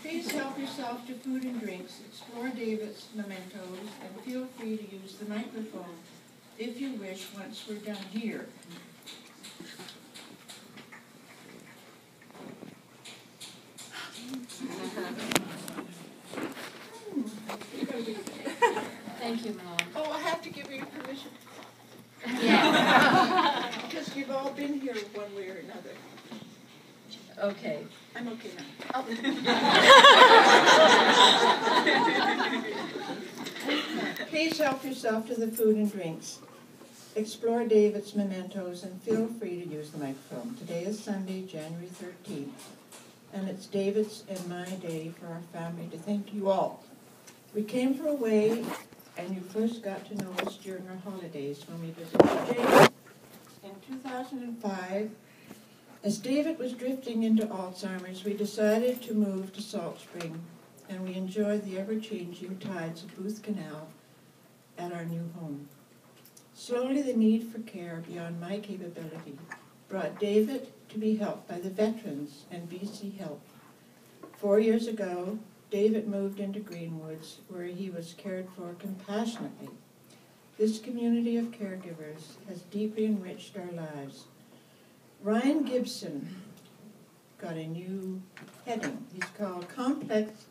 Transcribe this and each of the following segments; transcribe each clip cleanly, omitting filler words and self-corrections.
Please help yourself to food and drinks, explore David's mementos, and feel free to use the microphone if you wish once we're done here. Thank you, Mom. Oh, I have to give you permission. Yeah. Because you've all been here one way or another. Okay. I'm okay now. Please help yourself to the food and drinks. Explore David's mementos and feel free to use the microphone. Today is Sunday, January 13th, and it's David's and my day for our family to thank you all. We came from away, and you first got to know us during our holidays when we visited David. In 2005, as David was drifting into Alzheimer's, we decided to move to Salt Spring, and we enjoyed the ever-changing tides of Booth Canal at our new home. Slowly, the need for care beyond my capability brought David to be helped by the veterans and BC Help. 4 years ago, David moved into Greenwoods, where he was cared for compassionately. This community of caregivers has deeply enriched our lives. Ryan Gibson got a new heading. He's called Complex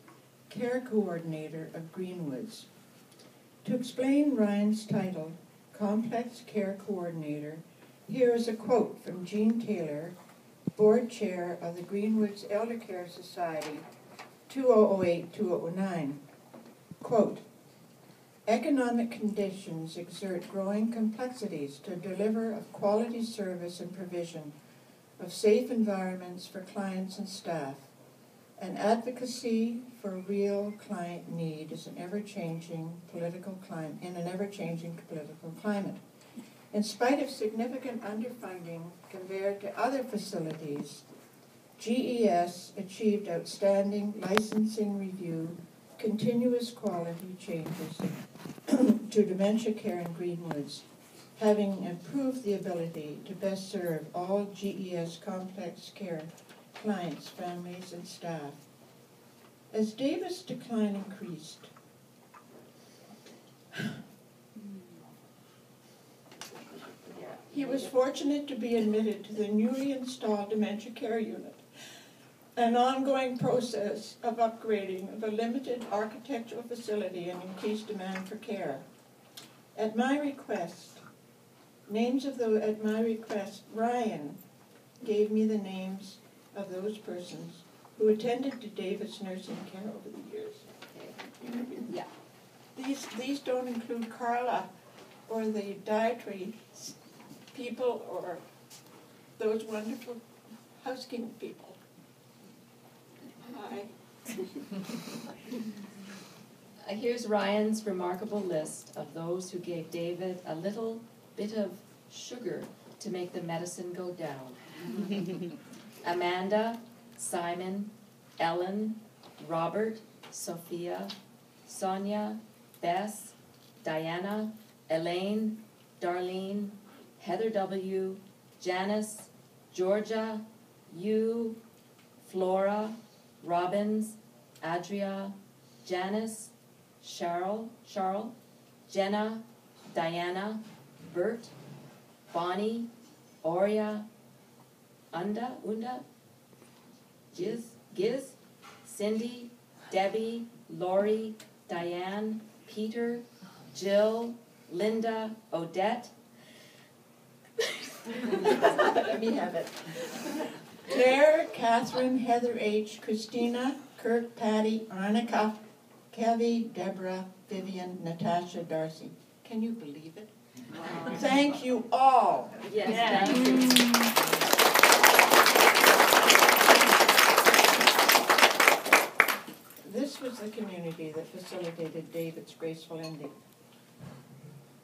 Care Coordinator of Greenwoods. To explain Ryan's title, Complex Care Coordinator, here is a quote from Jean Taylor, Board Chair of the Greenwoods Elder Care Society, 2008-2009. Quote, economic conditions exert growing complexities to deliver of quality service and provision of safe environments for clients and staff. And advocacy for real client need is an ever-changing political climate, in an ever-changing political climate. In spite of significant underfunding compared to other facilities, GES achieved outstanding licensing review, continuous quality changes to dementia care in Greenwoods, having improved the ability to best serve all GES complex care clients, families, and staff. As David's decline increased, he was fortunate to be admitted to the newly installed dementia care unit, an ongoing process of upgrading of a limited architectural facility and increased demand for care. At my request, Ryan gave me the names of those persons who attended to David's nursing care over the years. Yeah. These don't include Carla or the dietary people or those wonderful housekeeping people. Hi. Here's Ryan's remarkable list of those who gave David a little bit of sugar to make the medicine go down. Amanda, Simon, Ellen, Robert, Sophia, Sonia, Bess, Diana, Elaine, Darlene, Heather W., Janice, Georgia, Hugh, Flora, Robbins, Adria, Janice, Cheryl, Jenna, Diana, Bert, Bonnie, Oria, Unda, Giz, Cindy, Debbie, Lori, Diane, Peter, Jill, Linda, Odette. Let me have it. Claire, Catherine, Heather H., Christina, Kirk, Patty, Arnica, Kevy, Deborah, Vivian, Natasha, Darcy. Can you believe it? Wow. Thank you all. Yes, thank you. This was the community that facilitated David's graceful ending.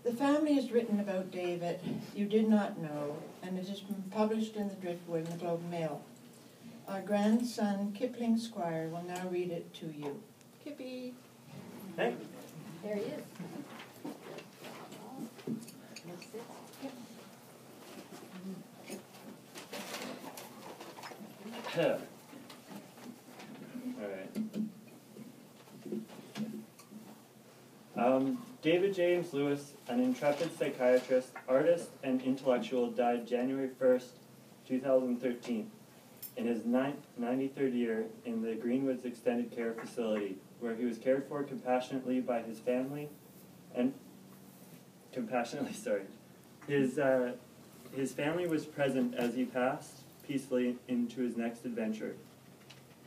The family has written about David you did not know, and it has been published in the Driftwood and the Globe and Mail. Our grandson, Kipling Squire, will now read it to you. Kippy. Hey. There he is. All right. David James Lewis, an intrepid psychiatrist, artist, and intellectual, died January 1st, 2013, in his 93rd year in the Greenwoods Extended Care Facility, where he was cared for compassionately by his family and his family was present as he passed peacefully into his next adventure.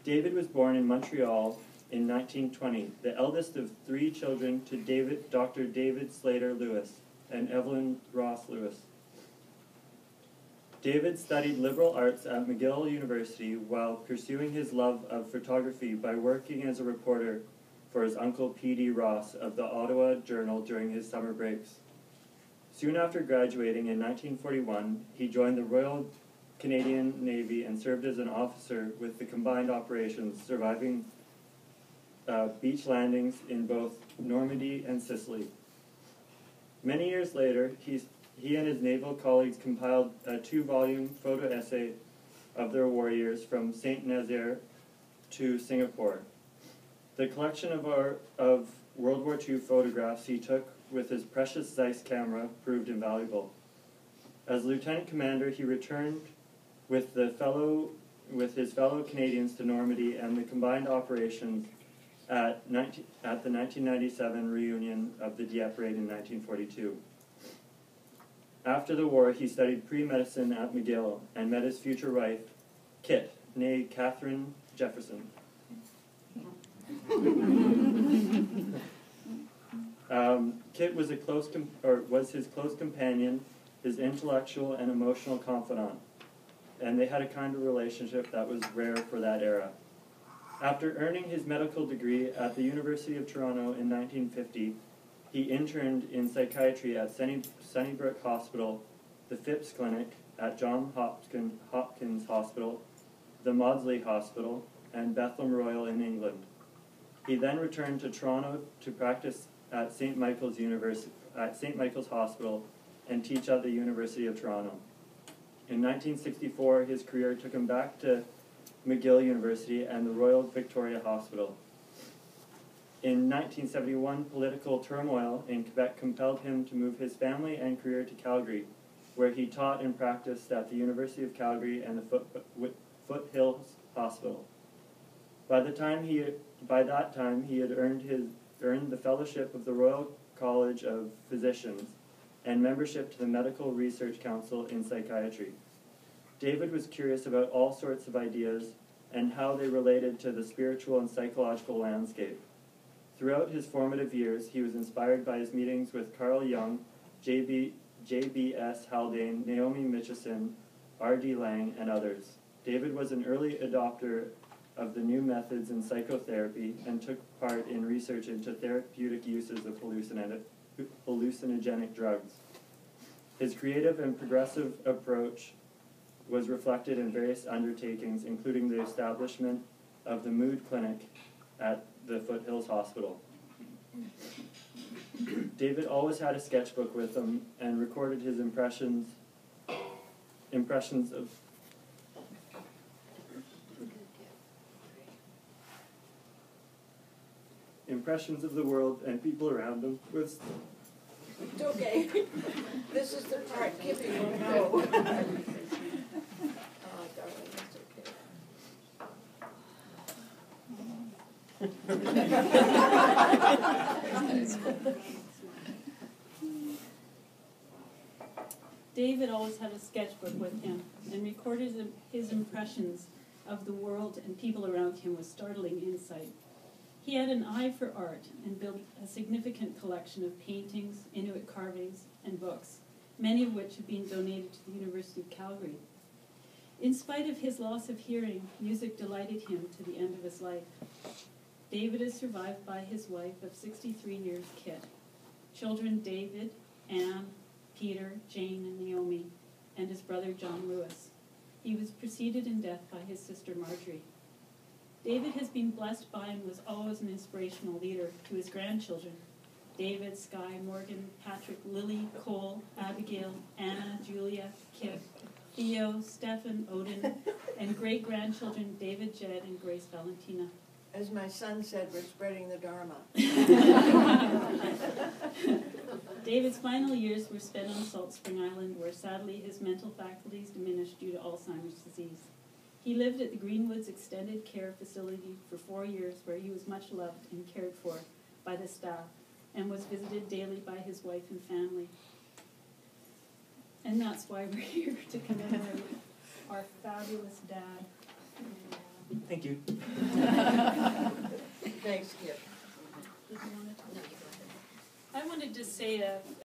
David was born in Montreal in 1920, the eldest of 3 children to Dr. David Slater Lewis and Evelyn Ross Lewis. David studied liberal arts at McGill University while pursuing his love of photography by working as a reporter for his uncle P.D. Ross of the Ottawa Journal during his summer breaks. Soon after graduating in 1941, he joined the Royal Canadian Navy and served as an officer with the combined operations, surviving beach landings in both Normandy and Sicily. Many years later, he and his naval colleagues compiled a 2-volume photo essay of their war years from Saint Nazaire to Singapore. The collection of World War II photographs he took with his precious Zeiss camera proved invaluable. As lieutenant commander, he returned with his fellow Canadians to Normandy and the combined operations at the 1997 reunion of the Dieppe raid in 1942. After the war, he studied pre-medicine at McGill and met his future wife, Kit, née Catherine Jefferson. Kit was his close companion, his intellectual and emotional confidant, and they had a kind of relationship that was rare for that era. After earning his medical degree at the University of Toronto in 1950, he interned in psychiatry at Sunnybrook Hospital, the Phipps Clinic at Johns Hopkins Hospital, the Maudsley Hospital, and Bethlem Royal in England. He then returned to Toronto to practice at St. Michael's Hospital and teach at the University of Toronto. In 1964, his career took him back to McGill University and the Royal Victoria Hospital. In 1971, political turmoil in Quebec compelled him to move his family and career to Calgary, where he taught and practiced at the University of Calgary and the Foothills Hospital. By that time, he had earned the fellowship of the Royal College of Physicians and membership to the Medical Research Council in Psychiatry. David was curious about all sorts of ideas and how they related to the spiritual and psychological landscape. Throughout his formative years, he was inspired by his meetings with Carl Jung, J.B.S. Haldane, Naomi Mitchison, R.D. Laing, and others. David was an early adopter of the new methods in psychotherapy and took part in research into therapeutic uses of hallucinogenic drugs. His creative and progressive approach was reflected in various undertakings, including the establishment of the Mood Clinic at the Foothills Hospital. David always had a sketchbook with him and recorded his impressions of the world and people around him with. It's okay. This is the part Kippy will know. Oh, darling, that's okay. David always had a sketchbook with him and recorded his impressions of the world and people around him with startling insight. He had an eye for art and built a significant collection of paintings, Inuit carvings, and books, many of which have been donated to the University of Calgary. In spite of his loss of hearing, music delighted him to the end of his life. David is survived by his wife of 63 years, Kit, children David, Anne, Peter, Jane, and Naomi, and his brother John Lewis. He was preceded in death by his sister Marjorie. David has been blessed by and was always an inspirational leader to his grandchildren, David, Skye, Morgan, Patrick, Lily, Cole, Abigail, Anna, Julia, Kit, Theo, Stephen, Odin, and great-grandchildren David, Jed, and Grace Valentina. As my son said, we're spreading the Dharma. David's final years were spent on Salt Spring Island, where sadly his mental faculties diminished due to Alzheimer's disease. He lived at the Greenwoods Extended Care Facility for 4 years, where he was much loved and cared for by the staff, and was visited daily by his wife and family. And that's why we're here, to commemorate our fabulous dad. Thank you. Thanks, Kip. I wanted to say